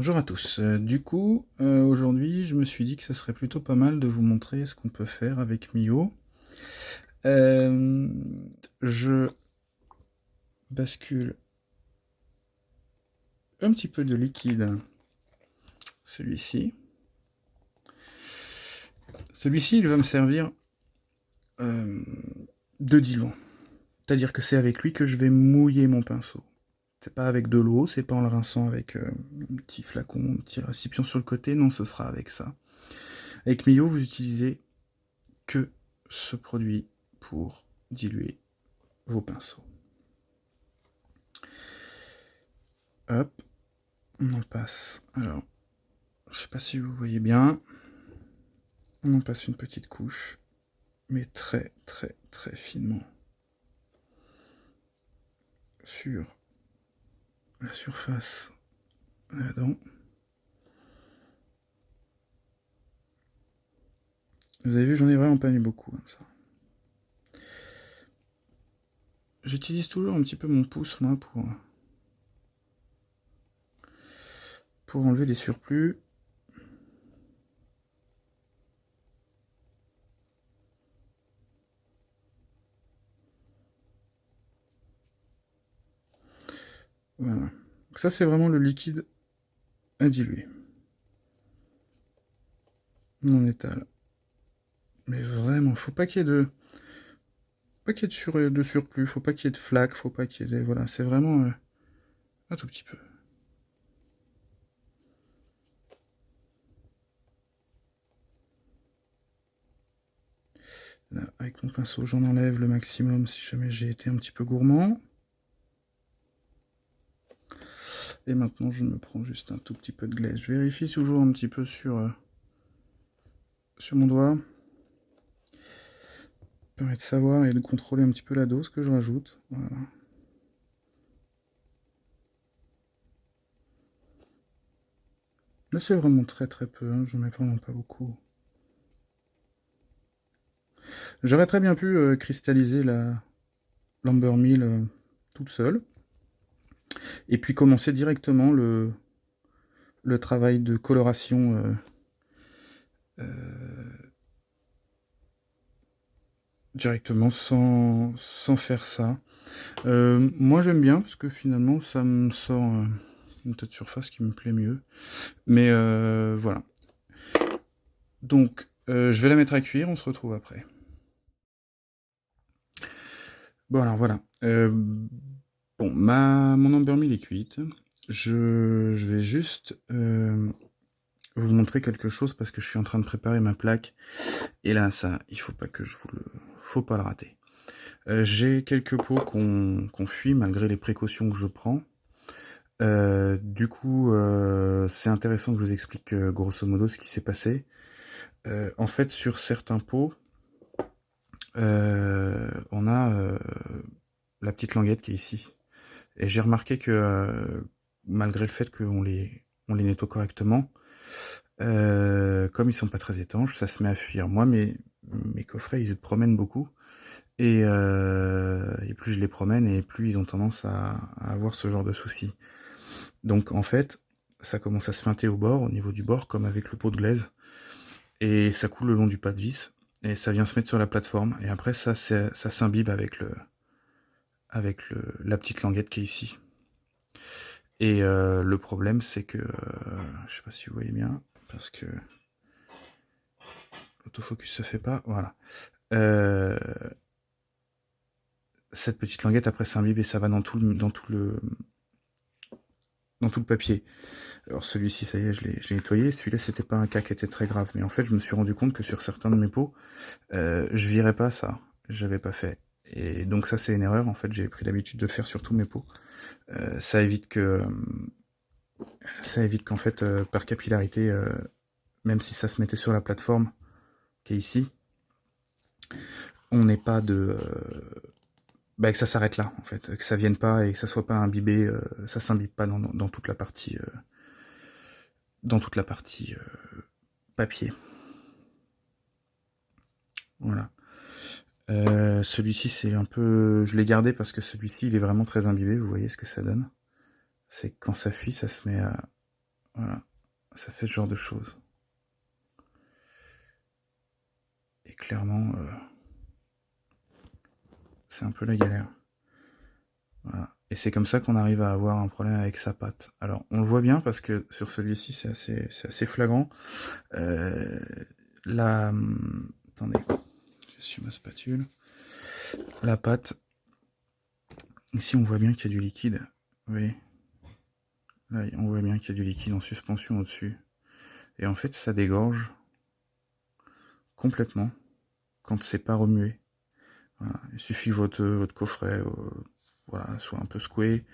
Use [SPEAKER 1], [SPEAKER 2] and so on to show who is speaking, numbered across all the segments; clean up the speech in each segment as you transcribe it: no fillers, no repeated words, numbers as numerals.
[SPEAKER 1] Bonjour à tous. Aujourd'hui, je me suis dit que ce serait plutôt pas mal de vous montrer ce qu'on peut faire avec Mio. Euh, je bascule un petit peu de liquide, celui-ci. Celui-ci, il va me servir euh, de diluant. C'est-à-dire que c'est avec lui que je vais mouiller mon pinceau. C'est pas avec de l'eau, c'est pas en le rinçant avec un petit flacon, un petit récipient sur le côté, non, ce sera avec ça. Avec Mio, vous utilisez que ce produit pour diluer vos pinceaux. Hop, on en passe. Alors, je sais pas si vous voyez bien. On en passe une petite couche, mais très très très finement sur la surface de la dent. Vous avez vu, j'en ai vraiment pas mis beaucoup comme ça. J'utilise toujours un petit peu mon pouce, moi, pour enlever les surplus. Voilà. Donc ça, c'est vraiment le liquide à diluer. On étale. Mais vraiment, faut pas qu'il y ait de, pas qu'il y ait de surplus, faut pas qu'il y ait de flaque, faut pas qu'il y ait de, voilà, c'est vraiment un tout petit peu. Là, avec mon pinceau, j'en enlève le maximum si jamais j'ai été un petit peu gourmand. Et maintenant, je me prends juste un tout petit peu de glaise. Je vérifie toujours un petit peu sur mon doigt. Ça permet de savoir et de contrôler un petit peu la dose que je rajoute. Voilà. Là, c'est vraiment très très peu, hein. J'en ai vraiment pas beaucoup. J'aurais très bien pu cristalliser la l'Amber Mill toute seule. Et puis commencer directement le travail de coloration directement sans faire ça. Moi j'aime bien parce que finalement ça me sort une tête de surface qui me plaît mieux. Mais voilà. Donc je vais la mettre à cuire, on se retrouve après. Bon alors voilà. Bon, mon Amber Mill est cuite. Je vais juste vous montrer quelque chose parce que je suis en train de préparer ma plaque. Et là, ça, il faut pas que faut pas le rater. J'ai quelques pots qu'on fuit malgré les précautions que je prends. C'est intéressant que je vous explique grosso modo ce qui s'est passé. En fait, sur certains pots, on a la petite languette qui est ici. Et j'ai remarqué que malgré le fait on les nettoie correctement, comme ils sont pas très étanches, ça se met à fuir. Moi, mes coffrets, ils se promènent beaucoup. Et plus je les promène, et plus ils ont tendance à avoir ce genre de soucis. Donc en fait, ça commence à se feinter au bord, au niveau du bord, comme avec le pot de glaise. Et ça coule le long du pas de vis. Et ça vient se mettre sur la plateforme. Et après, ça s'imbibe avec la petite languette qui est ici. Et le problème, c'est que... je sais pas si vous voyez bien, parce que l'autofocus se fait pas. Voilà. Euh, cette petite languette, après, s'imbibe et ça va dans tout le papier. Alors celui-ci, ça y est, je l'ai nettoyé. Celui-là, c'était pas un cas qui était très grave. Mais en fait, je me suis rendu compte que sur certains de mes pots, je virais pas ça. J'avais pas fait. Et donc ça, c'est une erreur. En fait, j'ai pris l'habitude de le faire sur tous mes pots. Ça évite qu'en fait, par capillarité, même si ça se mettait sur la plateforme qui est ici, on n'ait pas de... que ça s'arrête là, en fait. Que ça vienne pas et que ça soit pas imbibé, ça s'imbibe pas dans toute la partie... papier. Voilà. Celui-ci, c'est un peu... Je l'ai gardé parce que celui-ci, il est vraiment très imbibé. Vous voyez ce que ça donne. C'est que quand ça fuit, ça se met Voilà, ça fait ce genre de choses. Et clairement, c'est un peu la galère. Voilà. Et c'est comme ça qu'on arrive à avoir un problème avec sa pâte. Alors, on le voit bien parce que sur celui-ci, c'est assez flagrant. Euh, Attendez, je suis ma spatule. La pâte, ici on voit bien qu'il y a du liquide. Vous voyez, là on voit bien qu'il y a du liquide en suspension au-dessus. Et en fait, ça dégorge complètement quand c'est pas remué. Voilà. Il suffit que votre coffret voilà, soit un peu secoué.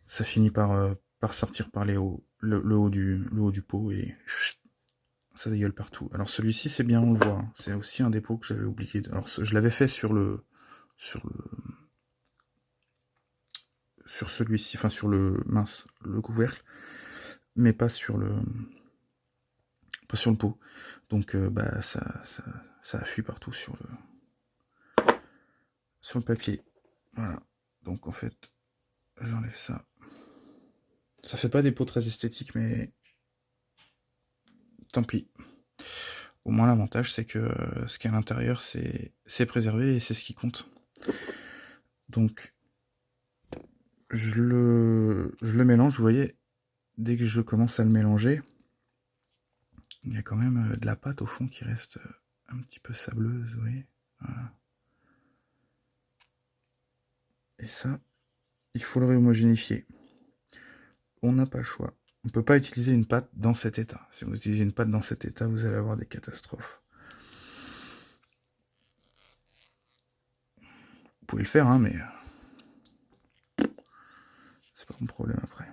[SPEAKER 1] Ça finit par sortir par le haut du pot et ça dégueule partout. Alors celui-ci, c'est bien, on le voit. C'est aussi un dépôt que j'avais oublié. Alors je l'avais fait sur celui-ci, enfin sur le couvercle, mais pas sur le pot. Donc bah ça fuit partout sur le papier. Voilà. Donc en fait, j'enlève ça. Ça fait pas des pots très esthétiques, mais tant pis. Au moins l'avantage c'est que ce qu'il y a à l'intérieur c'est préservé et c'est ce qui compte. Donc je le mélange, vous voyez, dès que je commence à le mélanger, il y a quand même de la pâte au fond qui reste un petit peu sableuse, vous voyez. Voilà. Et ça, il faut le réhomogénéifier. On n'a pas le choix. On ne peut pas utiliser une pâte dans cet état. Si vous utilisez une pâte dans cet état, vous allez avoir des catastrophes. Vous pouvez le faire, hein, mais c'est pas mon problème après.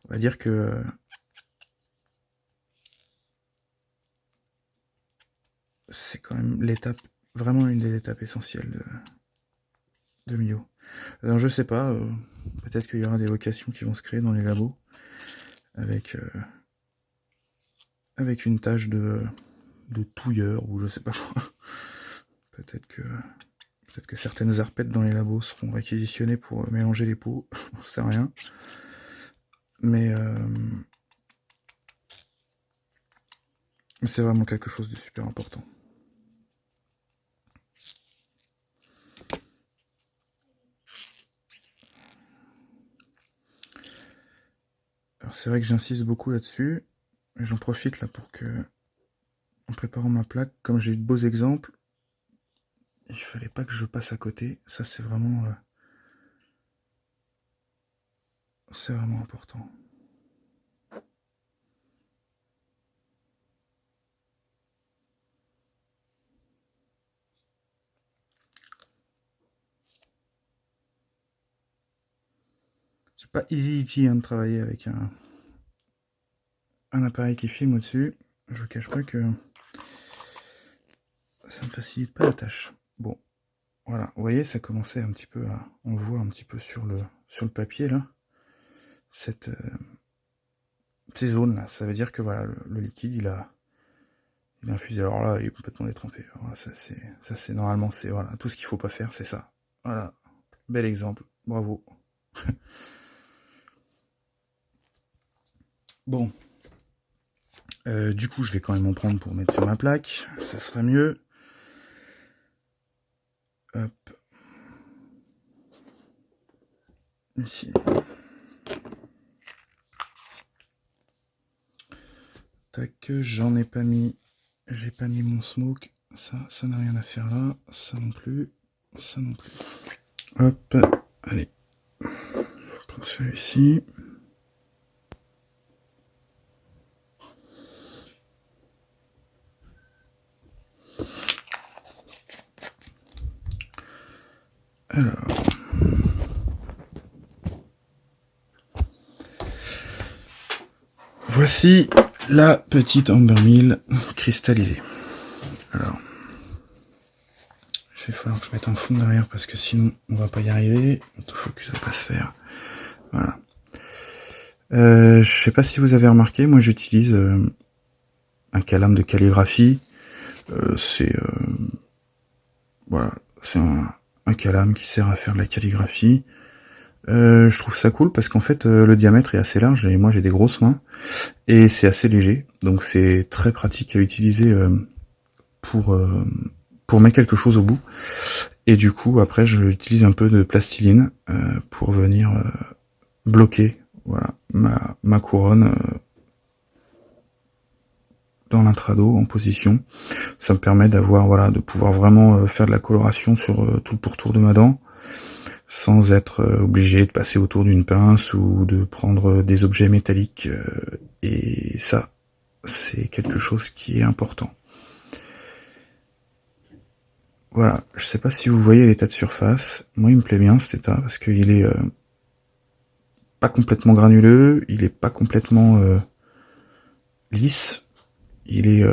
[SPEAKER 1] On va dire que c'est quand même l'étape, vraiment une des étapes essentielles de Mio. Alors je sais pas, peut-être qu'il y aura des vocations qui vont se créer dans les labos avec une tâche de touilleur ou je sais pas. Peut-être que certaines arpettes dans les labos seront réquisitionnées pour mélanger les pots, on sait rien. Mais c'est vraiment quelque chose de super important. Alors c'est vrai que j'insiste beaucoup là-dessus, et j'en profite là pour que, en préparant ma plaque, comme j'ai eu de beaux exemples, il fallait pas que je passe à côté. Ça c'est vraiment important. C'est pas easy de travailler avec un appareil qui filme au-dessus. Je vous cache pas que ça me facilite pas la tâche. Bon, voilà, vous voyez, ça commençait un petit peu à... On le voit un petit peu sur le papier, là. Ces zones là, ça veut dire que voilà, le liquide il a infusé. Alors là, il est complètement détrempé. Alors ça c'est normalement c'est voilà, tout ce qu'il faut pas faire, c'est ça. Voilà, bel exemple, bravo. Bon, du coup je vais quand même en prendre pour mettre sur ma plaque, ça sera mieux. Hop, ici. Tac, j'en ai pas mis. J'ai pas mis mon smoke. Ça n'a rien à faire là. Ça non plus. Ça non plus. Hop, allez. Je prends celui-ci. Alors. Voici la petite Amber Mill cristallisée. Alors. Il va falloir que je mette un fond derrière parce que sinon on va pas y arriver. Autofocus va pas se faire. Voilà. Je sais pas si vous avez remarqué, moi j'utilise un calame de calligraphie. C'est voilà, c'est un calame qui sert à faire de la calligraphie. Je trouve ça cool parce qu'en fait le diamètre est assez large et moi j'ai des grosses mains et c'est assez léger, donc c'est très pratique à utiliser pour mettre quelque chose au bout. Et du coup après j'utilise un peu de plastiline pour venir bloquer, voilà, ma couronne dans l'intrado en position. Ça me permet d'avoir, voilà, de pouvoir vraiment faire de la coloration sur tout le pourtour de ma dent, sans être obligé de passer autour d'une pince ou de prendre des objets métalliques. Et ça, c'est quelque chose qui est important. Voilà, je sais pas si vous voyez l'état de surface. Moi, il me plaît bien cet état parce qu'il est pas complètement granuleux, il est pas complètement lisse. Il est,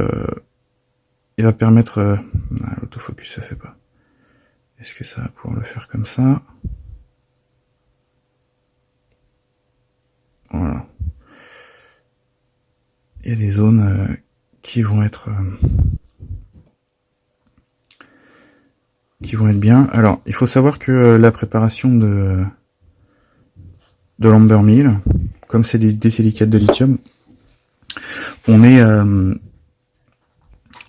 [SPEAKER 1] il va permettre. L'autofocus ça fait pas. Est-ce que ça va pouvoir le faire comme ça? Voilà. Il y a des zones qui vont être bien. Alors, il faut savoir que la préparation de l'Amber Mill, comme c'est des silicates de lithium, on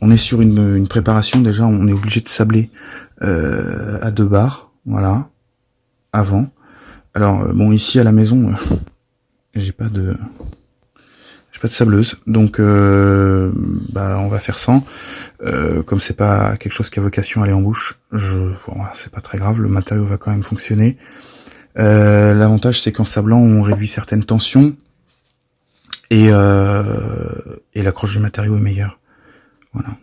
[SPEAKER 1] est sur une préparation, déjà on est obligé de sabler à 2 bars, voilà, avant. Alors bon, ici à la maison, j'ai pas de sableuse, donc on va faire sans. Comme c'est pas quelque chose qui a vocation à aller en bouche, c'est pas très grave, le matériau va quand même fonctionner. L'avantage c'est qu'en sablant on réduit certaines tensions et l'accroche du matériau est meilleure. Voilà.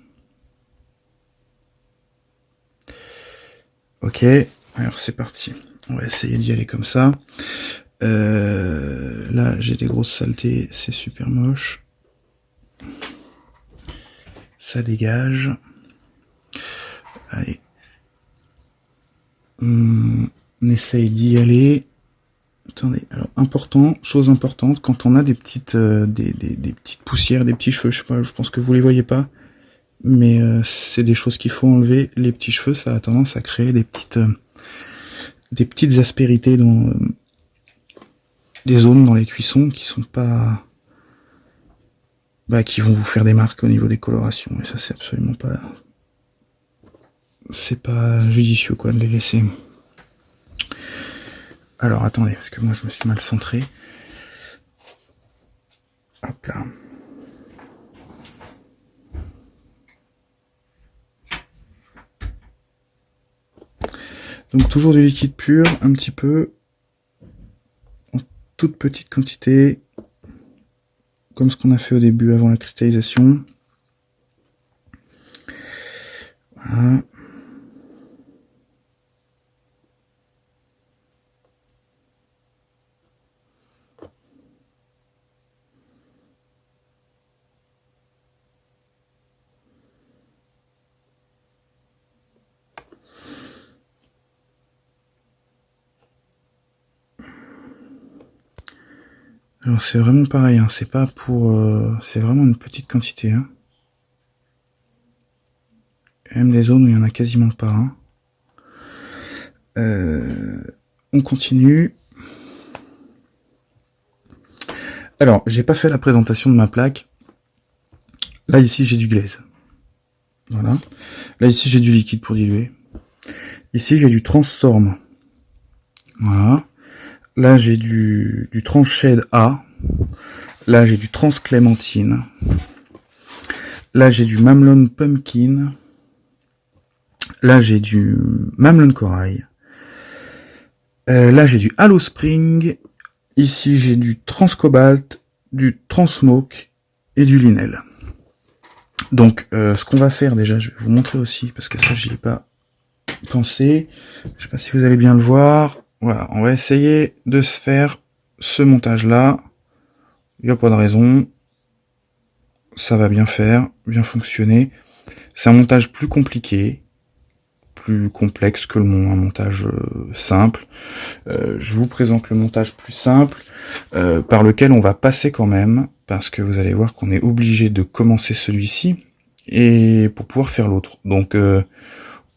[SPEAKER 1] Ok, alors c'est parti. On va essayer d'y aller comme ça. Là j'ai des grosses saletés, c'est super moche. Ça dégage. Allez. On essaye d'y aller. Attendez, alors chose importante, quand on a des petites poussières, des petits cheveux, je sais pas, je pense que vous les voyez pas, mais c'est des choses qu'il faut enlever. Les petits cheveux, ça a tendance à créer des petites aspérités dans des zones dans les cuissons qui sont pas, qui vont vous faire des marques au niveau des colorations, et ça c'est absolument pas, c'est pas judicieux quoi de les laisser. Alors attendez, parce que moi je me suis mal centré. Hop là. Donc toujours du liquide pur, un petit peu, en toute petite quantité, comme ce qu'on a fait au début avant la cristallisation. Voilà. Alors c'est vraiment pareil, hein, c'est pas pour, c'est vraiment une petite quantité. Hein. Il y a même des zones où il y en a quasiment pas. Hein. On continue. Alors j'ai pas fait la présentation de ma plaque. Là ici j'ai du glaze. Voilà. Là ici j'ai du liquide pour diluer. Ici j'ai du Transtorm. Voilà. Là j'ai du Transshade A. Là j'ai du Transclémentine. Là j'ai du Mamlon Pumpkin. Là j'ai du Mamlon Corail. Là j'ai du Halo Spring. Ici j'ai du Transcobalt, du Transmoke et du Linel. Donc ce qu'on va faire déjà, je vais vous montrer aussi, parce que ça j'y ai pas pensé. Je sais pas si vous allez bien le voir. Voilà, on va essayer de se faire ce montage là. Il n'y a pas de raison. Ça va bien faire, bien fonctionner. C'est un montage plus compliqué, plus complexe que un montage simple. Je vous présente le montage plus simple, par lequel on va passer quand même, parce que vous allez voir qu'on est obligé de commencer celui-ci et pour pouvoir faire l'autre. Donc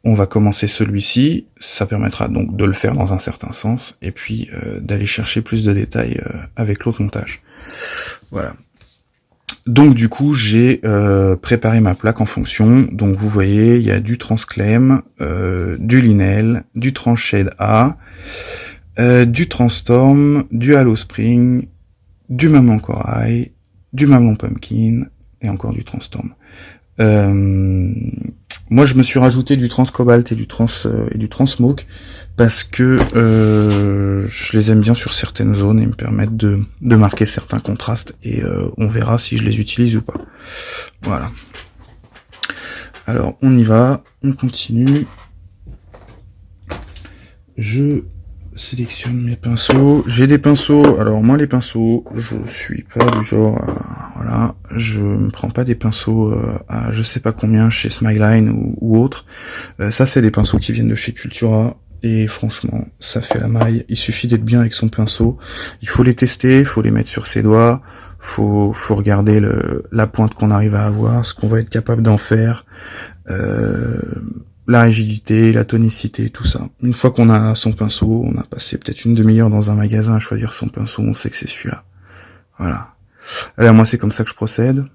[SPEAKER 1] on va commencer celui-ci, ça permettra donc de le faire dans un certain sens, et puis d'aller chercher plus de détails avec l'autre montage. Voilà. Donc du coup, j'ai préparé ma plaque en fonction. Donc vous voyez, il y a du Transclaim, du Linel, du Transshade A, du Transtorm, du Halo Spring, du Mamelon Corail, du Mamelon Pumpkin, et encore du Transtorm. Moi, je me suis rajouté du Transcobalt et du Transmoke parce que je les aime bien sur certaines zones et me permettent de marquer certains contrastes, et on verra si je les utilise ou pas. Voilà. Alors, on y va, on continue. Je sélectionne mes pinceaux. J'ai des pinceaux. Alors moi, les pinceaux, je suis pas du genre voilà, je me prends pas des pinceaux à je sais pas combien chez Smileline ou autre. Ça, c'est des pinceaux qui viennent de chez Cultura, et franchement, ça fait la maille. Il suffit d'être bien avec son pinceau. Il faut les tester, il faut les mettre sur ses doigts, faut regarder la pointe qu'on arrive à avoir, ce qu'on va être capable d'en faire. La rigidité, la tonicité, tout ça. Une fois qu'on a son pinceau, on a passé peut-être une demi-heure dans un magasin à choisir son pinceau, on sait que c'est celui-là. Voilà. Alors moi, c'est comme ça que je procède.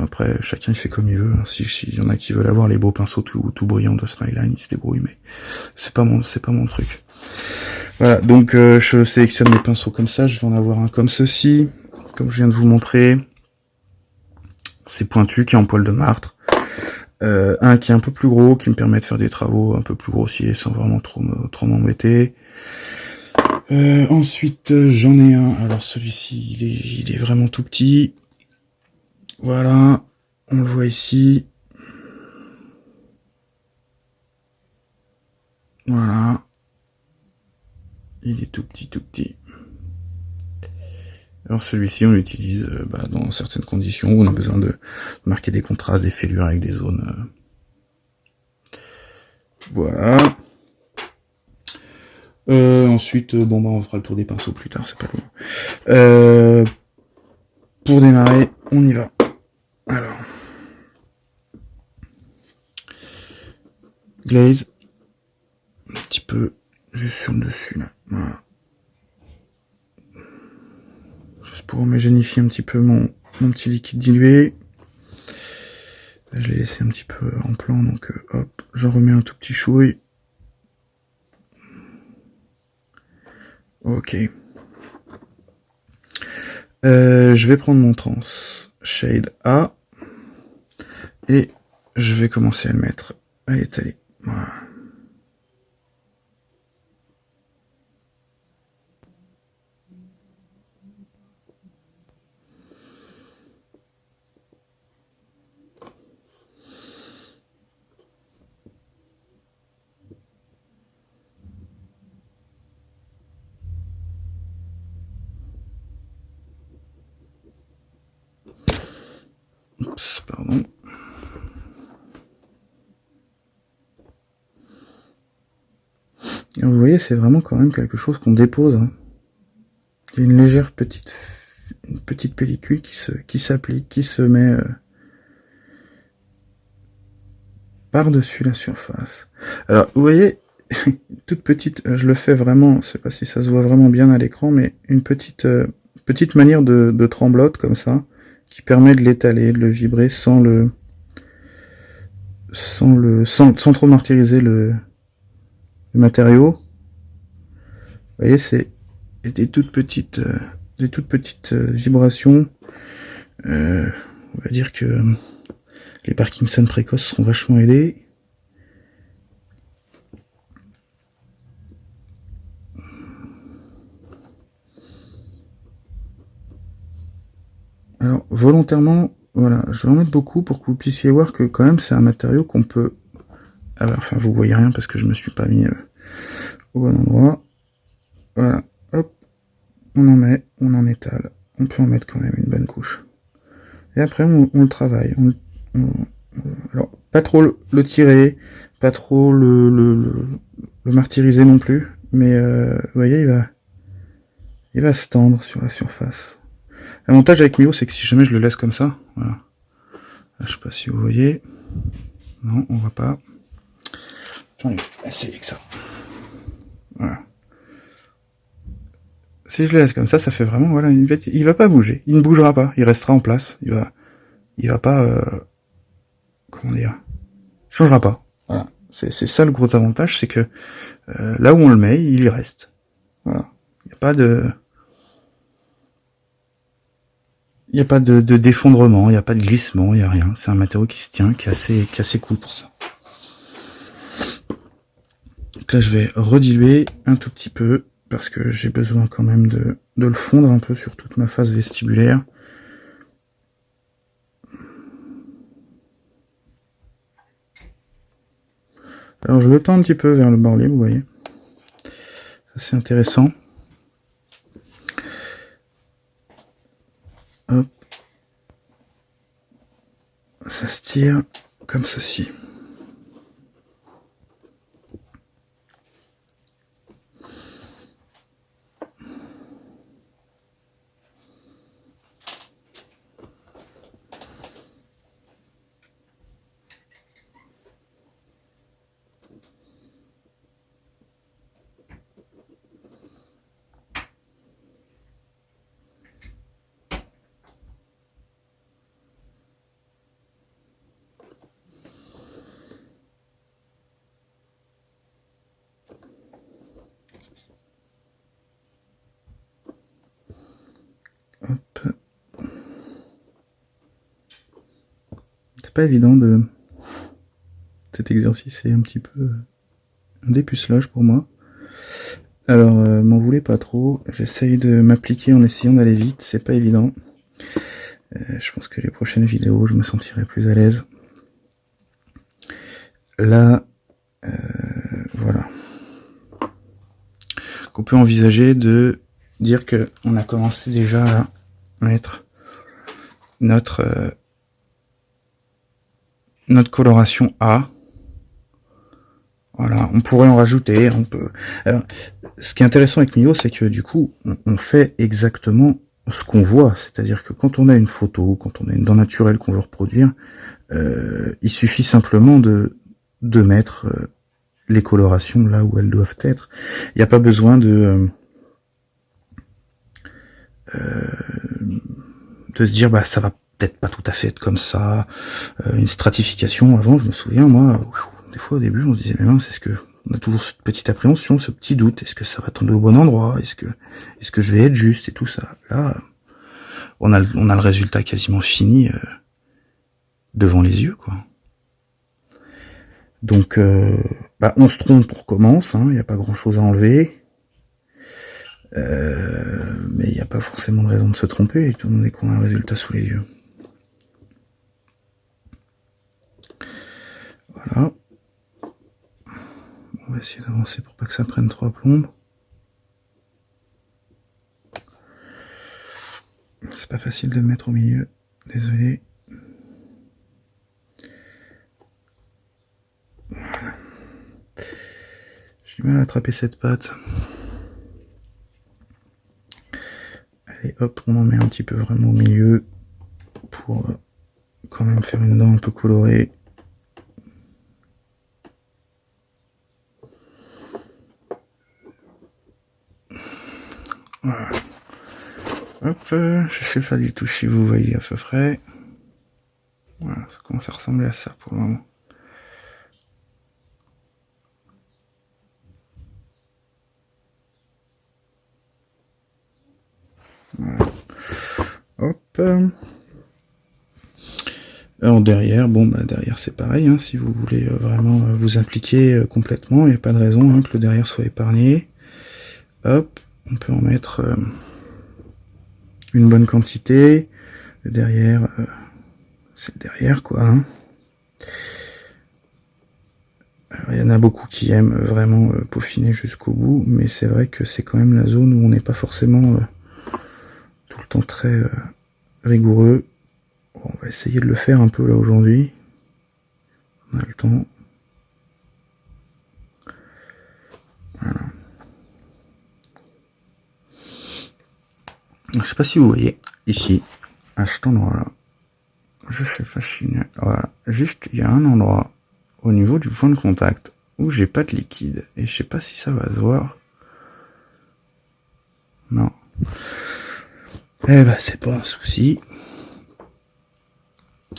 [SPEAKER 1] Après, chacun il fait comme il veut. Si y en a qui veulent avoir les beaux pinceaux tout brillants de Smileline, ils se débrouillent, mais c'est pas mon truc. Voilà, donc je sélectionne les pinceaux comme ça. Je vais en avoir un comme ceci, comme je viens de vous montrer. C'est pointu, qui est en poil de martre. Un qui est un peu plus gros, qui me permet de faire des travaux un peu plus grossiers sans vraiment trop m'embêter. Ensuite, j'en ai un. Alors celui-ci, il est vraiment tout petit. Voilà, on le voit ici. Voilà. Il est tout petit, tout petit. Alors celui-ci, on l'utilise dans certaines conditions où on a besoin de marquer des contrastes, des fêlures avec des zones. Voilà. Ensuite, on fera le tour des pinceaux plus tard, c'est pas loin. Pour démarrer, on y va. Alors, glaze, un petit peu juste sur le dessus là. Voilà. Juste pour homogénéifier un petit peu mon petit liquide dilué. Là, je l'ai laissé un petit peu en plan, donc hop, j'en remets un tout petit chouille. Ok. Je vais prendre mon Transshade A et je vais commencer à le mettre à l'étaler. Voilà. Oups, pardon. Et vous voyez, c'est vraiment quand même quelque chose qu'on dépose. Hein. Il y a une légère petite pellicule qui s'applique, qui se met par-dessus la surface. Alors, vous voyez, toute petite, je le fais vraiment, je sais pas si ça se voit vraiment bien à l'écran, mais une petite manière de tremblote comme ça, qui permet de l'étaler, de le vibrer sans trop martyriser le matériau. Vous voyez, c'est des toutes petites vibrations. On va dire que les Parkinson précoces seront vachement aidés. Alors, volontairement, voilà, je vais en mettre beaucoup pour que vous puissiez voir que quand même c'est un matériau qu'on peut... Enfin, vous voyez rien parce que je me suis pas mis au bon endroit. Voilà, hop, on en met, on en étale. On peut en mettre quand même une bonne couche. Et après, on le travaille. Alors, pas trop le tirer, pas trop le martyriser non plus. Mais, vous voyez, il va se tendre sur la surface. L'avantage avec Mio, c'est que si jamais je le laisse comme ça, voilà. Là, je sais pas si vous voyez. Non, on voit pas. J'en ai assez vite que ça. Voilà. Si je le laisse comme ça fait vraiment, voilà, il va pas bouger. Il ne bougera pas. Il restera en place. Il va pas, comment dire, il changera pas. Voilà. C'est ça le gros avantage, c'est que là où on le met, il y reste. Voilà. Il n'y a pas de, d'effondrement, il n'y a pas de glissement, il n'y a rien. C'est un matériau qui se tient, qui est assez cool pour ça. Donc là, je vais rediluer un tout petit peu, parce que j'ai besoin quand même de le fondre un peu sur toute ma face vestibulaire. Alors je le tends un petit peu vers le bord libre, vous voyez. Ça c'est intéressant. Hop. Ça se tire comme ceci. Hop. C'est pas évident de... Cet exercice est un petit peu un dépucelage pour moi. Alors, m'en voulez pas trop. J'essaye de m'appliquer en essayant d'aller vite. C'est pas évident. Je pense que les prochaines vidéos, je me sentirai plus à l'aise. Là, voilà. Qu'on peut envisager de dire que on a commencé déjà à mettre notre coloration A. Voilà, on pourrait en rajouter, on peut. Alors, ce qui est intéressant avec Mio, c'est que du coup, on fait exactement ce qu'on voit. C'est-à-dire que quand on a une photo, quand on a une dent naturelle qu'on veut reproduire, il suffit simplement de mettre les colorations là où elles doivent être. Il n'y a pas besoin de se dire bah ça va peut-être pas tout à fait être comme ça. Une stratification avant, je me souviens moi. Des fois au début on se disait mais non, c'est ce que on a toujours cette petite appréhension, ce petit doute, est-ce que ça va tomber au bon endroit, est-ce que je vais être juste et tout ça. Là on a le résultat quasiment fini devant les yeux quoi. Donc bah, on se trompe, on recommence, il n'y a pas grand chose à enlever, mais il n'y a pas forcément de raison de se tromper étant donné qu'on a le résultat sous les yeux. Voilà. On va essayer d'avancer pour pas que ça prenne trop à plombes. C'est pas facile de le mettre au milieu, désolé. Voilà. J'ai du mal à attraper cette patte. Allez hop, on en met un petit peu vraiment au milieu pour quand même faire une dent un peu colorée. Voilà. Hop, je sais pas du tout si vous voyez à peu près. Voilà, ça commence à ressembler à ça pour le moment. Voilà. Hop. Alors derrière, bon bah derrière c'est pareil, si vous voulez vraiment vous impliquer complètement, il n'y a pas de raison que le derrière soit épargné. Hop, on peut en mettre une bonne quantité. Le derrière, c'est le derrière quoi. Alors, il y en a beaucoup qui aiment vraiment peaufiner jusqu'au bout, mais c'est vrai que c'est quand même la zone où on n'est pas forcément tout le temps très rigoureux. Bon, on va essayer de le faire un peu là aujourd'hui. On a le temps. Voilà. Je sais pas si vous voyez ici, à cet endroit-là, je suis fasciné. Voilà, juste il y a un endroit au niveau du point de contact où j'ai pas de liquide. Et je sais pas si ça va se voir. Non. Eh ben, c'est pas un souci.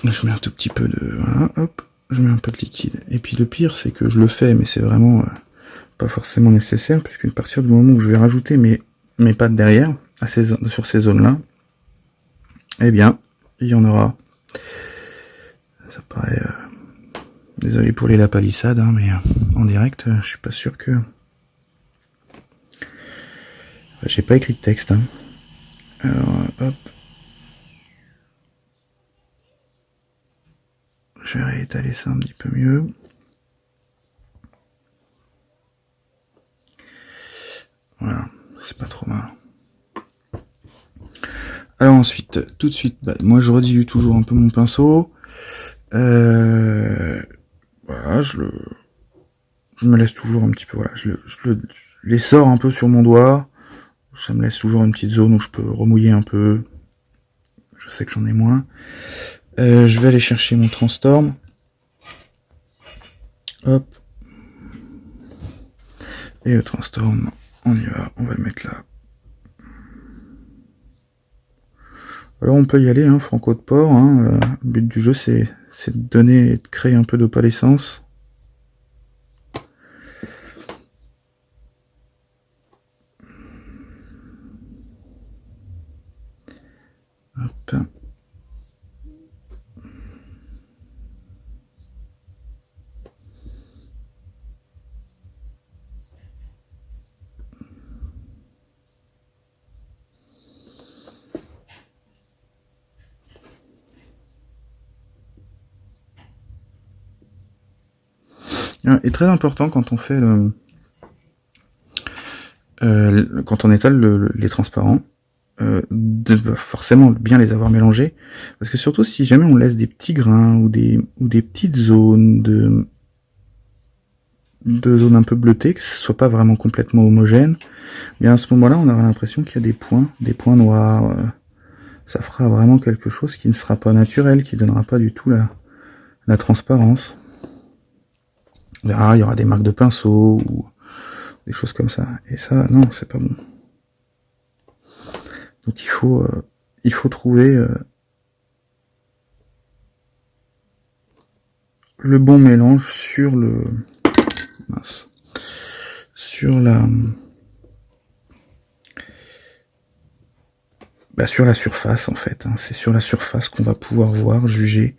[SPEAKER 1] Je mets un tout petit peu de... Voilà, hop. Je mets un peu de liquide. Et puis le pire, c'est que je le fais, mais c'est vraiment pas forcément nécessaire, puisqu'à partir du moment où je vais rajouter mes pattes derrière, sur ces zones-là, eh bien, il y en aura. Ça paraît... Désolé pour les lapalissades, hein, mais en direct, je suis pas sûr que... J'ai pas écrit de texte. Hein. Alors, hop. Je vais réétaler ça un petit peu mieux. Voilà, c'est pas trop mal. Alors ensuite, tout de suite, moi je redilue toujours un peu mon pinceau. Voilà, je me laisse toujours un petit peu, voilà, je les sors un peu sur mon doigt. Ça me laisse toujours une petite zone où je peux remouiller un peu. Je sais que j'en ai moins. Je vais aller chercher mon Transtorm. Hop. Et le Transtorm, on y va, on va le mettre là. Alors on peut y aller, hein, Franco de Port. Hein, le but du jeu c'est de donner et de créer un peu d'opalescence. Hop. Et très important quand on fait quand on étale les transparents, de forcément bien les avoir mélangés, parce que surtout si jamais on laisse des petits grains ou des petites zones de zones un peu bleutées, que ce soit pas vraiment complètement homogène, bien à ce moment-là on aura l'impression qu'il y a des points noirs. Ça fera vraiment quelque chose qui ne sera pas naturel, qui donnera pas du tout la transparence. Il y aura des marques de pinceau ou des choses comme ça. Et ça, non, c'est pas bon. Donc il faut trouver le bon mélange sur le... Mince. Sur la... sur la surface en fait. Hein. C'est sur la surface qu'on va pouvoir voir, juger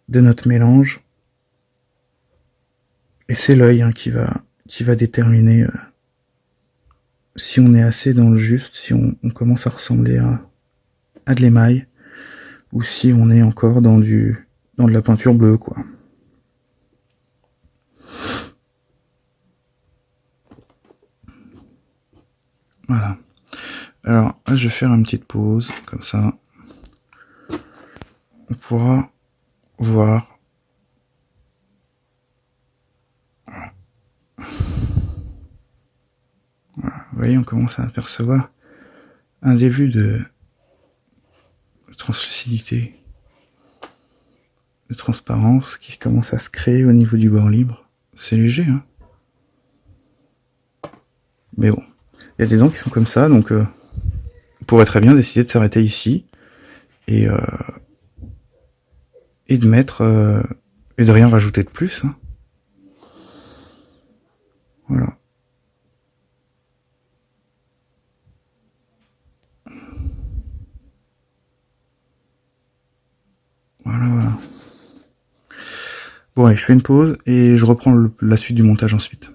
[SPEAKER 1] de notre mélange. Et c'est l'œil hein, qui va déterminer si on est assez dans le juste, si on commence à ressembler à de l'émail, ou si on est encore dans de la peinture bleue, quoi. Voilà. Alors, là, je vais faire une petite pause, comme ça. On pourra voir. Voilà. Vous voyez, on commence à apercevoir un début de translucidité, de transparence qui commence à se créer au niveau du bord libre. C'est léger, hein. Mais bon, il y a des dents qui sont comme ça, donc on pourrait très bien décider de s'arrêter ici et de mettre et de rien rajouter de plus. Hein. Voilà. Voilà. Bon allez, je fais une pause et je reprends la suite du montage ensuite.